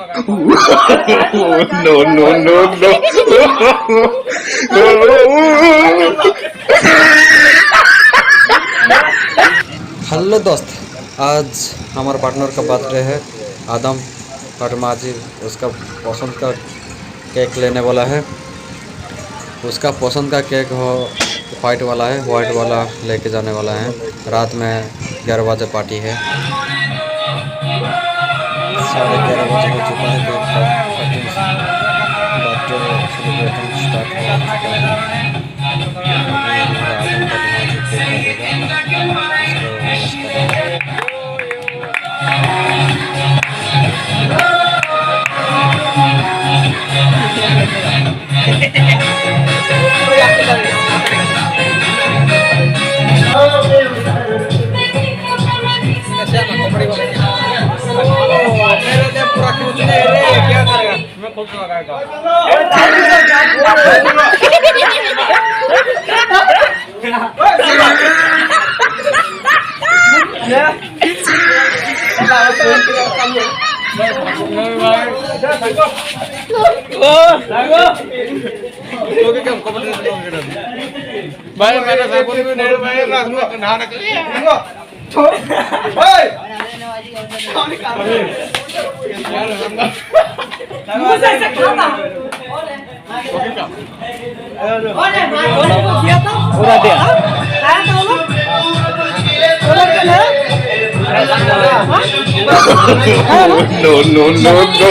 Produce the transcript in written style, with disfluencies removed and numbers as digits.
No, no, no, no. Hello दोस्त, आज हमारे पार्टनर का बर्थडे है आदम पटमाजी। उसका पसंद का केक लेने वाला है। उसका पसंद का केक हो वाइट वाला है, वाइट वाला लेके जाने वाला है। रात में 11 बजे पार्टी है। 11:30 बजे हो चुका है। केक का कटिंग बर्थडे सेलिब्रेशन स्टार्ट हो चुका है। अभी हमारा आदम पटमाजी केक काटेगा। इसको भाई मैंने साबुन भी नहीं भाई नहा निकली No, no, no, no.